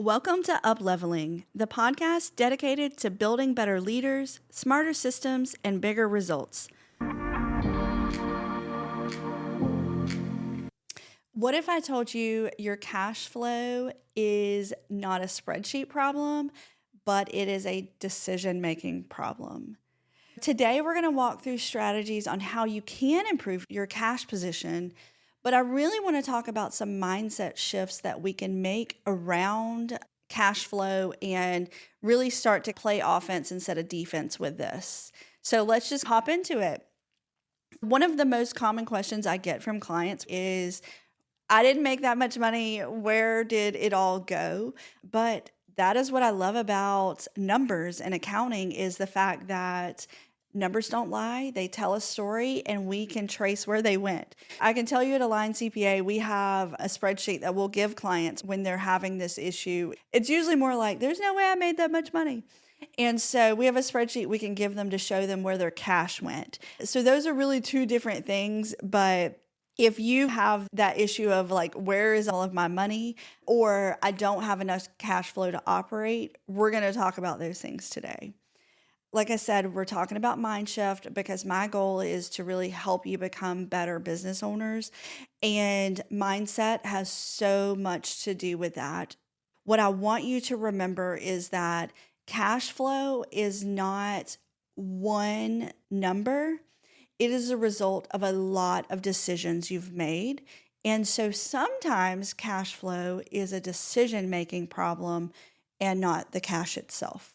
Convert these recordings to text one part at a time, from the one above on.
Welcome to Upleveling, the podcast dedicated to building better leaders, smarter systems, and bigger results. What if I told you your cash flow is not a spreadsheet problem, but it is a decision-making problem? Today, we're going to walk through strategies on how you can improve your cash position, but I really want to talk about some mindset shifts that we can make around cash flow and really start to play offense instead of defense with this. So let's just hop into it. One of the most common questions I get from clients is, I didn't make that much money. Where did it all go? But that is what I love about numbers and accounting, is the fact that numbers don't lie. They tell a story and we can trace where they went. I can tell you at Align CPA, we have a spreadsheet that we'll give clients when they're having this issue. It's usually more like, there's no way I made that much money. And so we have a spreadsheet we can give them to show them where their cash went. So those are really two different things. But if you have that issue of like, where is all of my money? Or I don't have enough cash flow to operate, we're going to talk about those things today. Like I said, we're talking about mind shift because my goal is to really help you become better business owners. And mindset has so much to do with that. What I want you to remember is that cash flow is not one number. It is a result of a lot of decisions you've made. And so sometimes cash flow is a decision-making problem and not the cash itself.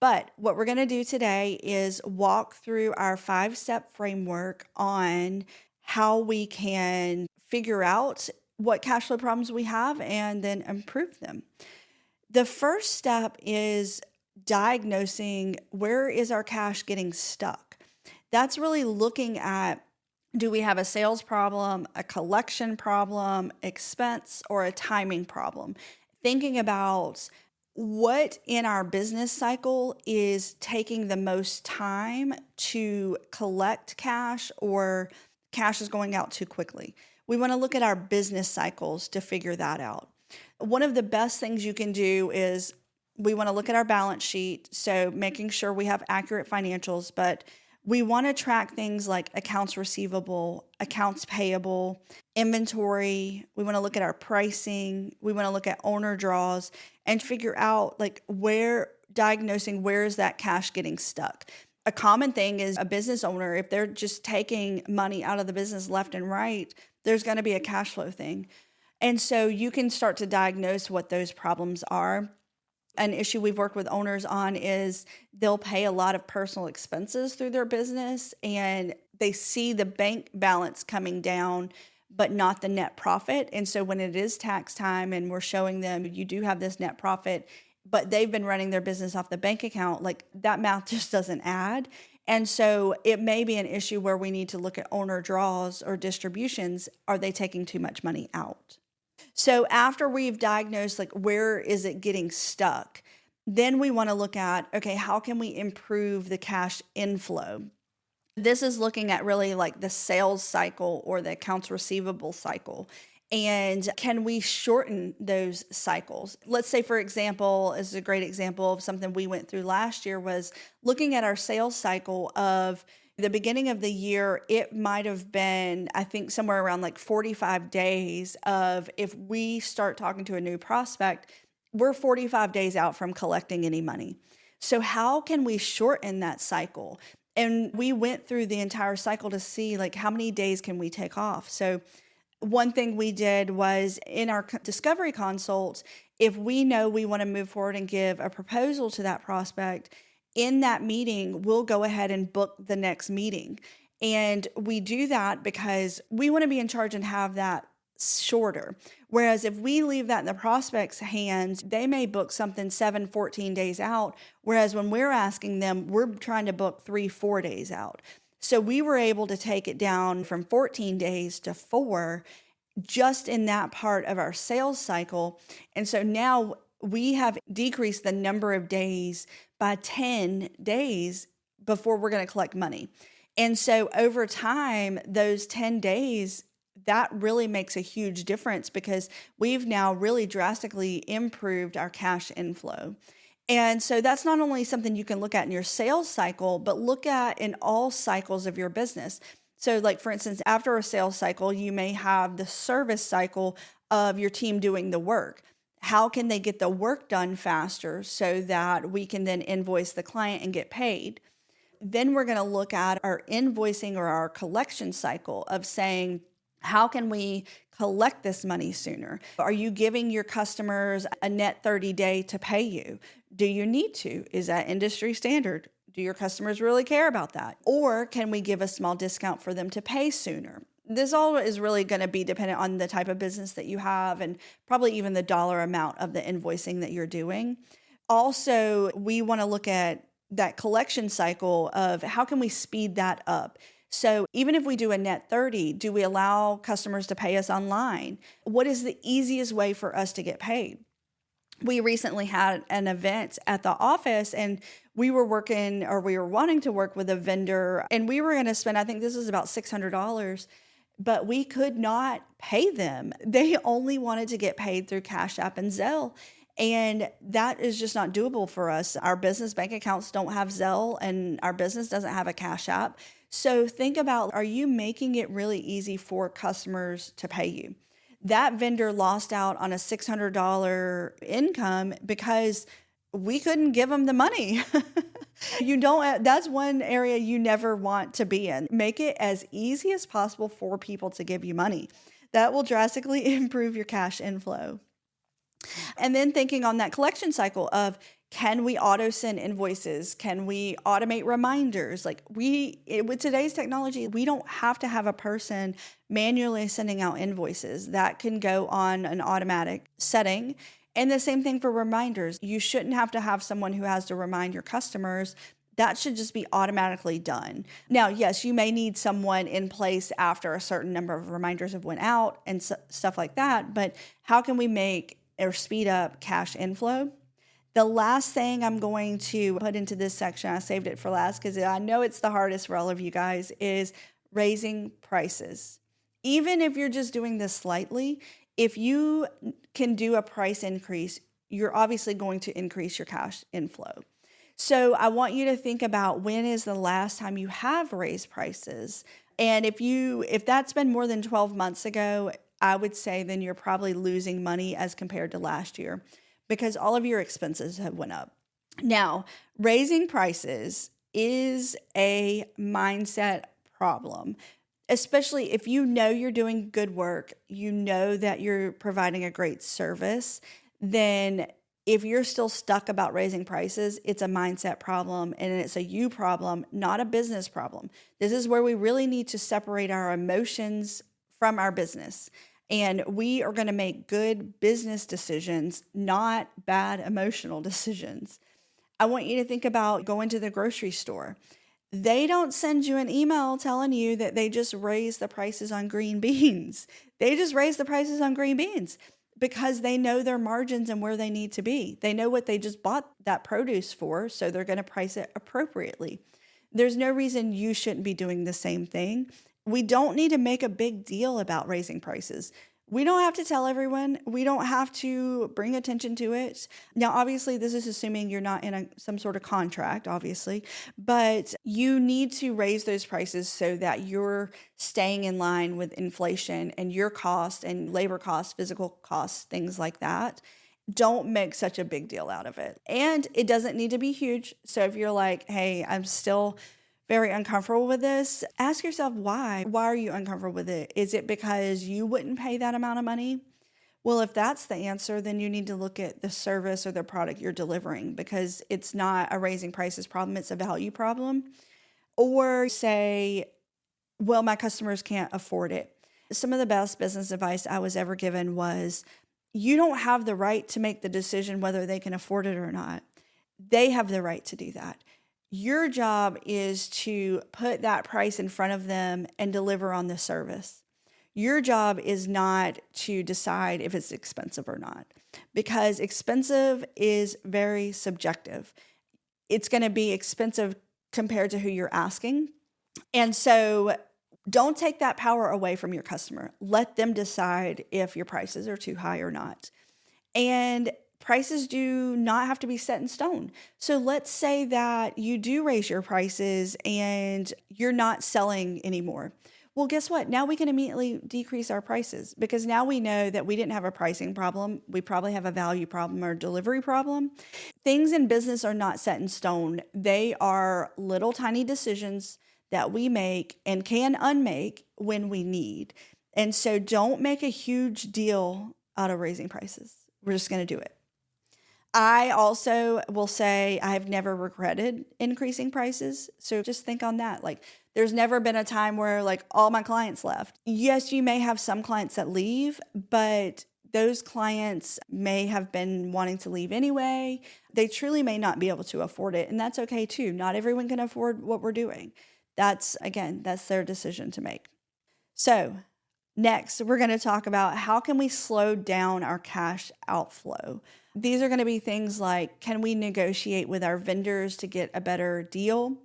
But what we're going to do today is walk through our 5-step framework on how we can figure out what cash flow problems we have and then improve them. The first step is diagnosing where is our cash getting stuck. That's really looking at, do we have a sales problem, a collection problem, expense, or a timing problem? Thinking about what in our business cycle is taking the most time to collect cash, or cash is going out too quickly. We want to look at our business cycles to figure that out. One of the best things you can do is we want to look at our balance sheet, so making sure we have accurate financials, but we want to track things like accounts receivable, accounts payable, inventory. We want to look at our pricing. We want to look at owner draws and figure out diagnosing where is that cash getting stuck. A common thing is a business owner, if they're just taking money out of the business left and right, there's going to be a cash flow thing. And so you can start to diagnose what those problems are. An issue we've worked with owners on is they'll pay a lot of personal expenses through their business and they see the bank balance coming down, but not the net profit. And so when it is tax time and we're showing them you do have this net profit, but they've been running their business off the bank account, like that math just doesn't add. And so it may be an issue where we need to look at owner draws or distributions. Are they taking too much money out? So after we've diagnosed like where is it getting stuck, then we want to look at, okay, how can we improve the cash inflow? This is looking at really like the sales cycle or the accounts receivable cycle. And can we shorten those cycles? Let's say, for example, is a great example of something we went through last year was looking at our sales cycle of the beginning of the year. It might have been, I think, somewhere around like 45 days of if we start talking to a new prospect, we're 45 days out from collecting any money. So how can we shorten that cycle? And we went through the entire cycle to see like how many days can we take off. So one thing we did was in our discovery consults, if we know we want to move forward and give a proposal to that prospect, in that meeting, we'll go ahead and book the next meeting. And we do that because we want to be in charge and have that shorter. Whereas if we leave that in the prospect's hands, they may book something 14 days out. Whereas when we're asking them, we're trying to book 3-4 days out. So we were able to take it down from 14 days to 4 just in that part of our sales cycle. And so now we have decreased the number of days by 10 days before we're going to collect money. And so over time, those 10 days, that really makes a huge difference because we've now really drastically improved our cash inflow. And so that's not only something you can look at in your sales cycle, but look at in all cycles of your business. So like for instance, after a sales cycle, you may have the service cycle of your team doing the work. How can they get the work done faster so that we can then invoice the client and get paid? Then we're going to look at our invoicing or our collection cycle of saying, how can we collect this money sooner? Are you giving your customers a net 30-day to pay you? Do you need to? Is that industry standard? Do your customers really care about that? Or can we give a small discount for them to pay sooner? This all is really going to be dependent on the type of business that you have and probably even the dollar amount of the invoicing that you're doing. Also, we want to look at that collection cycle of how can we speed that up? So even if we do a net 30, do we allow customers to pay us online? What is the easiest way for us to get paid? We recently had an event at the office and we were wanting to work with a vendor and we were going to spend, I think this was about $600, but we could not pay them. They only wanted to get paid through Cash App and Zelle. And that is just not doable for us. Our business bank accounts don't have Zelle and our business doesn't have a Cash App. So think about, are you making it really easy for customers to pay you? That vendor lost out on a $600 income because we couldn't give them the money. That's one area you never want to be in. Make it as easy as possible for people to give you money. That will drastically improve your cash inflow. And then thinking on that collection cycle of, can we auto send invoices? Can we automate reminders? With today's technology, we don't have to have a person manually sending out invoices. That can go on an automatic setting. And the same thing for reminders. You shouldn't have to have someone who has to remind your customers. That should just be automatically done. Now, yes, you may need someone in place after a certain number of reminders have went out and stuff like that. But how can we make or speed up cash inflow? The last thing I'm going to put into this section, I saved it for last because I know it's the hardest for all of you guys, is raising prices. Even if you're just doing this slightly, if you can do a price increase, you're obviously going to increase your cash inflow. So I want you to think about, when is the last time you have raised prices? And if that's been more than 12 months ago, I would say then you're probably losing money as compared to last year because all of your expenses have went up. Now, raising prices is a mindset problem, especially if you know you're doing good work, you know that you're providing a great service, then if you're still stuck about raising prices, it's a mindset problem and it's a you problem, not a business problem. This is where we really need to separate our emotions from our business. And we are going to make good business decisions, not bad emotional decisions. I want you to think about going to the grocery store. They don't send you an email telling you that they just raised the prices on green beans. They just raised the prices on green beans because they know their margins and where they need to be. They know what they just bought that produce for, so they're going to price it appropriately. There's no reason you shouldn't be doing the same thing. We don't need to make a big deal about raising prices. We don't have to tell everyone. We don't have to bring attention to it. Now, obviously, this is assuming you're not in some sort of contract, obviously, but you need to raise those prices so that you're staying in line with inflation and your cost and labor costs, physical costs, things like that. Don't make such a big deal out of it. And it doesn't need to be huge. So if you're like, hey, I'm still very uncomfortable with this, ask yourself why. Why are you uncomfortable with it? Is it because you wouldn't pay that amount of money? Well, if that's the answer, then you need to look at the service or the product you're delivering because it's not a raising prices problem, it's a value problem. Or say, well, my customers can't afford it. Some of the best business advice I was ever given was, you don't have the right to make the decision whether they can afford it or not. They have the right to do that. Your job is to put that price in front of them and deliver on the service. Your job is not to decide if it's expensive or not, because expensive is very subjective. It's going to be expensive compared to who you're asking. And so Don't take that power away from your customer. Let them decide if your prices are too high or not. And prices do not have to be set in stone. So let's say that you do raise your prices and you're not selling anymore. Well, guess what? Now we can immediately decrease our prices because now we know that we didn't have a pricing problem. We probably have a value problem or a delivery problem. Things in business are not set in stone. They are little tiny decisions that we make and can unmake when we need. And so don't make a huge deal out of raising prices. We're just going to do it. I also will say I have never regretted increasing prices. So just think on that. Like there's never been a time where like all my clients left. Yes, you may have some clients that leave, but those clients may have been wanting to leave anyway. They truly may not be able to afford it. And that's okay too. Not everyone can afford what we're doing. That's their decision to make. So next, we're going to talk about how can we slow down our cash outflow. These are going to be things like, can we negotiate with our vendors to get a better deal?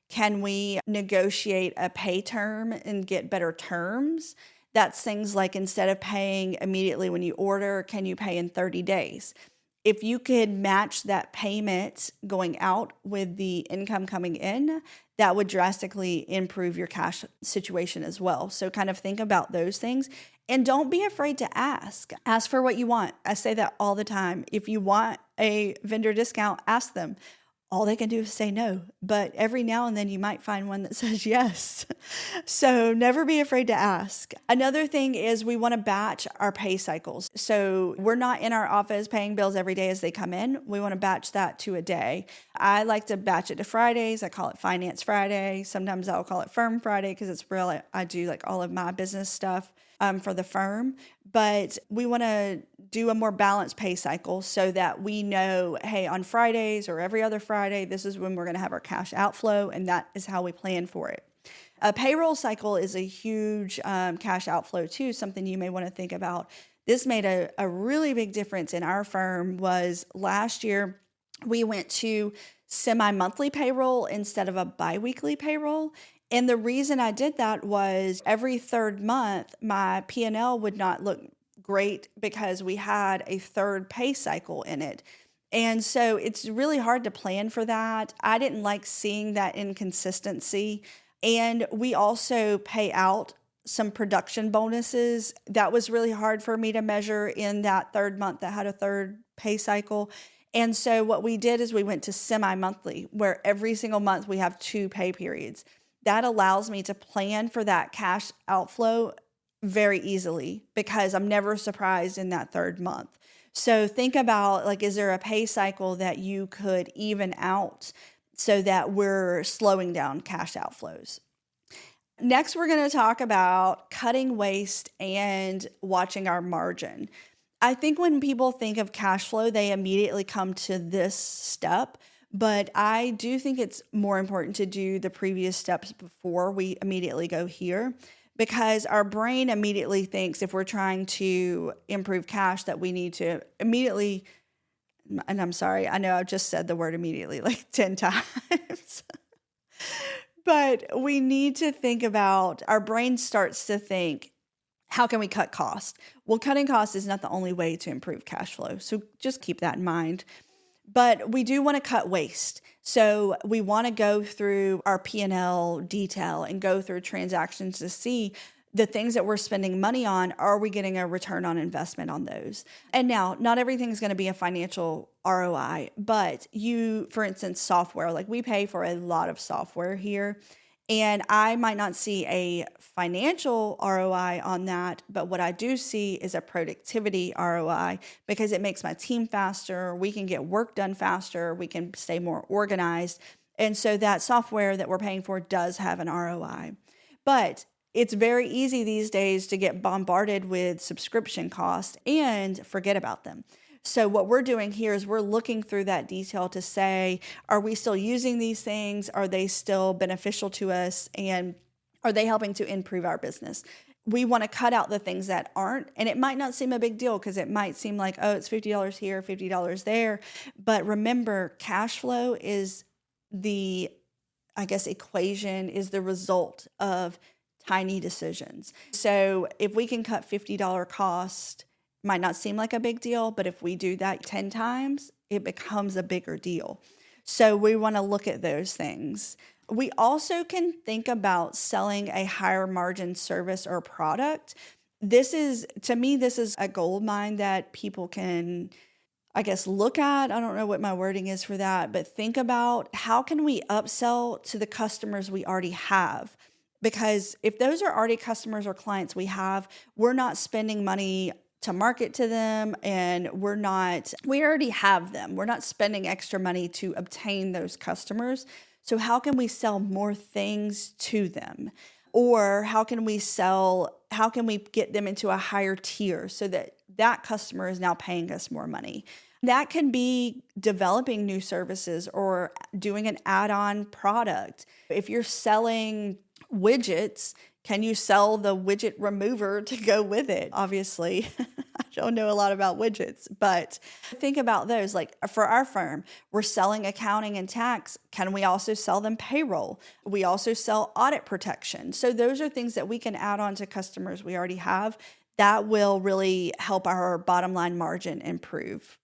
Can we negotiate a pay term and get better terms? That's things like instead of paying immediately when you order, can you pay in 30 days? If you could match that payment going out with the income coming in, that would drastically improve your cash situation as well. So kind of think about those things and don't be afraid to ask. Ask for what you want. I say that all the time. If you want a vendor discount, ask them. All they can do is say no, but every now and then you might find one that says yes. So never be afraid to ask. Another thing is we want to batch our pay cycles. So we're not in our office paying bills every day as they come in. We want to batch that to a day. I like to batch it to Fridays. I call it Finance Friday. Sometimes I'll call it Firm Friday because it's real. I do like all of my business stuff for the firm, but we want to do a more balanced pay cycle so that we know, hey, on Fridays or every other Friday, this is when we're going to have our cash outflow, and that is how we plan for it. A payroll cycle is a huge cash outflow too, something you may want to think about. This made a really big difference in our firm. Was last year we went to semi-monthly payroll instead of a biweekly payroll. And the reason I did that was every third month, my P&L would not look great because we had a third pay cycle in it. And so it's really hard to plan for that. I didn't like seeing that inconsistency. And we also pay out some production bonuses. That was really hard for me to measure in that third month that had a third pay cycle. And so what we did is we went to semi-monthly, where every single month we have 2 pay periods. That allows me to plan for that cash outflow very easily because I'm never surprised in that third month. So think about, like, is there a pay cycle that you could even out so that we're slowing down cash outflows? Next, we're going to talk about cutting waste and watching our margin. I think when people think of cash flow, they immediately come to this step. But I do think it's more important to do the previous steps before we immediately go here, because our brain immediately thinks if we're trying to improve cash that we need to immediately, and I'm sorry, I know I've just said the word immediately like 10 times, but we need to think about, our brain starts to think, how can we cut costs? Well, cutting costs is not the only way to improve cash flow. So just keep that in mind. But we do want to cut waste. So we want to go through our P&L detail and go through transactions to see the things that we're spending money on, are we getting a return on investment on those? And now, not everything is going to be a financial ROI, but for instance, software, like we pay for a lot of software here. And I might not see a financial ROI on that, but what I do see is a productivity ROI because it makes my team faster. We can get work done faster. We can stay more organized. And so that software that we're paying for does have an ROI. But it's very easy these days to get bombarded with subscription costs and forget about them. So what we're doing here is we're looking through that detail to say, are we still using these things? Are they still beneficial to us? And are they helping to improve our business? We want to cut out the things that aren't, and it might not seem a big deal because it might seem like, oh, it's $50 here, $50 there. But remember, cash flow is equation is the result of tiny decisions. So if we can cut $50 cost, might not seem like a big deal, but if we do that 10 times, it becomes a bigger deal. So we want to look at those things. We also can think about selling a higher margin service or product. To me, this is a gold mine that people can, I guess, look at. I don't know what my wording is for that, but think about how can we upsell to the customers we already have? Because if those are already customers or clients we have, we're not spending money to market to them, and we already have them. We're not spending extra money to obtain those customers. So how can we sell more things to them? Or how can we get them into a higher tier so that that customer is now paying us more money? That can be developing new services or doing an add-on product. If you're selling widgets, can you sell the widget remover to go with it? Obviously, I don't know a lot about widgets, but think about those. Like for our firm, we're selling accounting and tax. Can we also sell them payroll? We also sell audit protection. So those are things that we can add on to customers we already have that will really help our bottom line margin improve.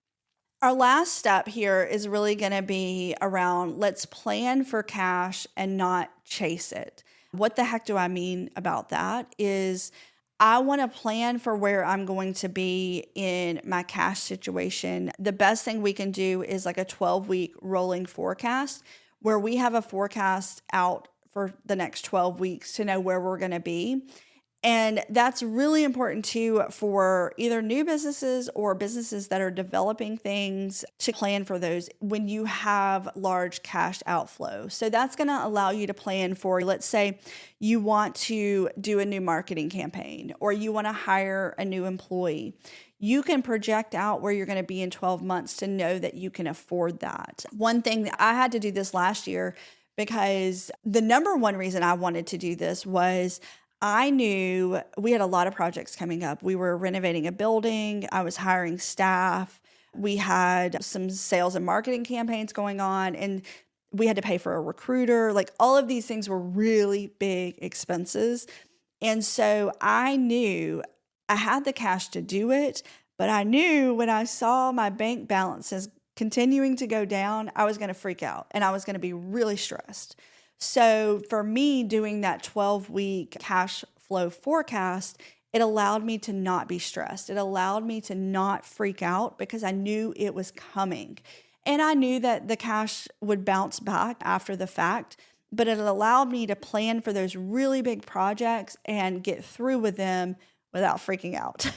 Our last step here is really going to be around let's plan for cash and not chase it. What the heck do I mean about that is I want to plan for where I'm going to be in my cash situation. The best thing we can do is like a 12-week rolling forecast where we have a forecast out for the next 12 weeks to know where we're going to be. And that's really important too for either new businesses or businesses that are developing things to plan for those when you have large cash outflow. So that's going to allow you to plan for, let's say you want to do a new marketing campaign or you want to hire a new employee. You can project out where you're going to be in 12 months to know that you can afford that. One thing that I had to do this last year because the number one reason I wanted to do this was I knew we had a lot of projects coming up. We were renovating a building. I was hiring staff. We had some sales and marketing campaigns going on, and we had to pay for a recruiter. Like all of these things were really big expenses. And so I knew I had the cash to do it, but I knew when I saw my bank balances continuing to go down, I was going to freak out and I was going to be really stressed. So for me, doing that 12-week cash flow forecast, it allowed me to not be stressed. It allowed me to not freak out because I knew it was coming. And I knew that the cash would bounce back after the fact, but it allowed me to plan for those really big projects and get through with them without freaking out.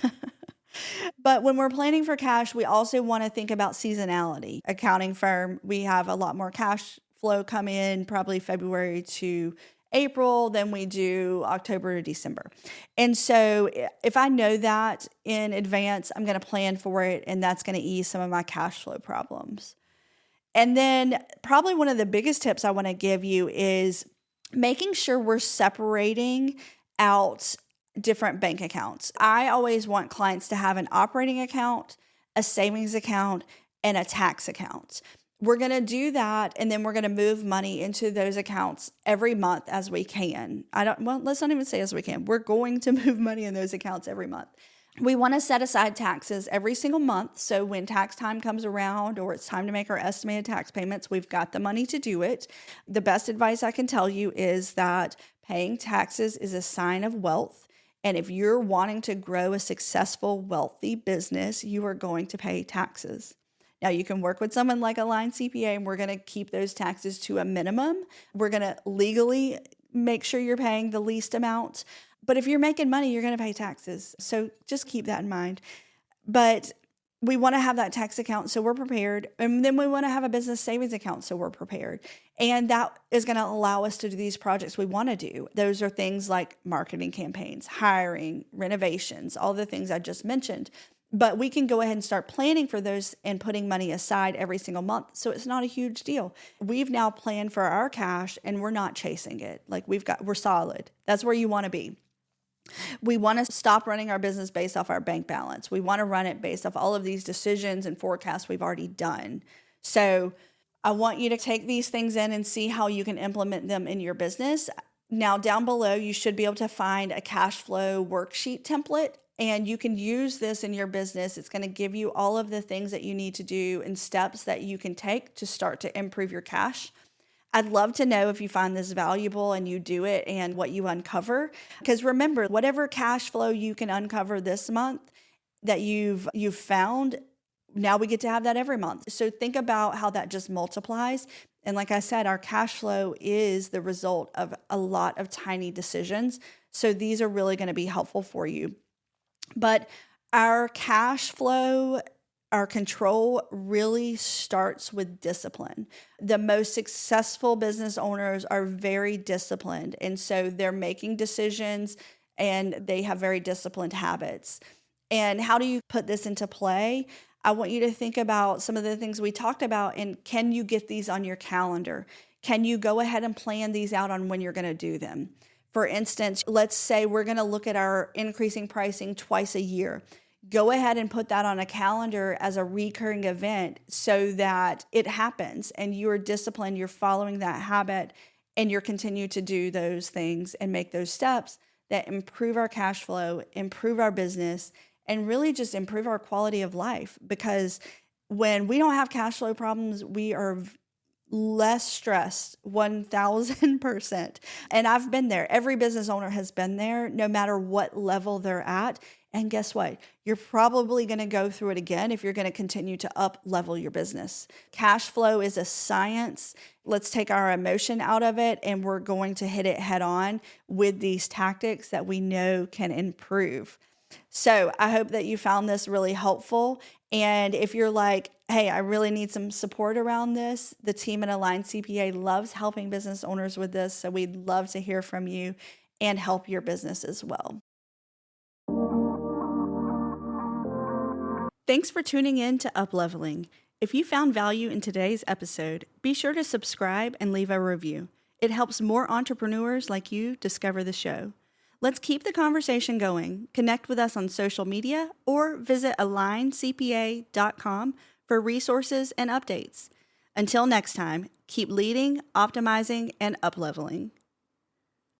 But when we're planning for cash, we also want to think about seasonality. Accounting firm, we have a lot more cash flow come in probably February to April than we do October to December. And so if I know that in advance, I'm going to plan for it, and that's going to ease some of my cash flow problems. And then probably one of the biggest tips I want to give you is making sure we're separating out different bank accounts. I always want clients to have an operating account, a savings account, and a tax account. We're going to do that, and then we're going to move money into those accounts every month as we can. Let's not even say as we can. We're going to move money in those accounts every month. We want to set aside taxes every single month. So when tax time comes around or it's time to make our estimated tax payments, we've got the money to do it. The best advice I can tell you is that paying taxes is a sign of wealth. And if you're wanting to grow a successful, wealthy business, you are going to pay taxes. Now, you can work with someone like a line CPA, and we're going to keep those taxes to a minimum. We're going to legally make sure you're paying the least amount. But if you're making money, you're going to pay taxes. So just keep that in mind. But we want to have that tax account so we're prepared. And then we want to have a business savings account so we're prepared. And that is going to allow us to do these projects we want to do. Those are things like marketing campaigns, hiring, renovations, all the things I just mentioned. But we can go ahead and start planning for those and putting money aside every single month. So it's not a huge deal. We've now planned for our cash and we're not chasing it. Like we're solid. That's where you want to be. We want to stop running our business based off our bank balance. We want to run it based off all of these decisions and forecasts we've already done. So I want you to take these things in and see how you can implement them in your business. Now, down below, you should be able to find a cash flow worksheet template, and you can use this in your business. It's going to give you all of the things that you need to do and steps that you can take to start to improve your cash. I'd love to know if you find this valuable and you do it and what you uncover. Because remember, whatever cash flow you can uncover this month that you've found, now we get to have that every month. So think about how that just multiplies. And like I said, our cash flow is the result of a lot of tiny decisions. So these are really going to be helpful for you. But our cash flow, our control really starts with discipline. The most successful business owners are very disciplined. And so they're making decisions and they have very disciplined habits. And how do you put this into play? I want you to think about some of the things we talked about, and can you get these on your calendar? Can you go ahead and plan these out on when you're going to do them? For instance, let's say we're going to look at our increasing pricing twice a year. Go ahead and put that on a calendar as a recurring event so that it happens and you're disciplined, you're following that habit, and you're continue to do those things and make those steps that improve our cash flow, improve our business, and really just improve our quality of life. Because when we don't have cash flow problems, we are less stressed, 1000%. And I've been there. Every business owner has been there, no matter what level they're at. And guess what? You're probably going to go through it again if you're going to continue to up level your business. Cash flow is a science. Let's take our emotion out of it, and we're going to hit it head on with these tactics that we know can improve. So I hope that you found this really helpful. And if you're like, hey, I really need some support around this, the team at Align CPA loves helping business owners with this. So we'd love to hear from you and help your business as well. Thanks for tuning in to Upleveling. If you found value in today's episode, be sure to subscribe and leave a review. It helps more entrepreneurs like you discover the show. Let's keep the conversation going. Connect with us on social media or visit aligncpa.com for resources and updates. Until next time, keep leading, optimizing, and upleveling.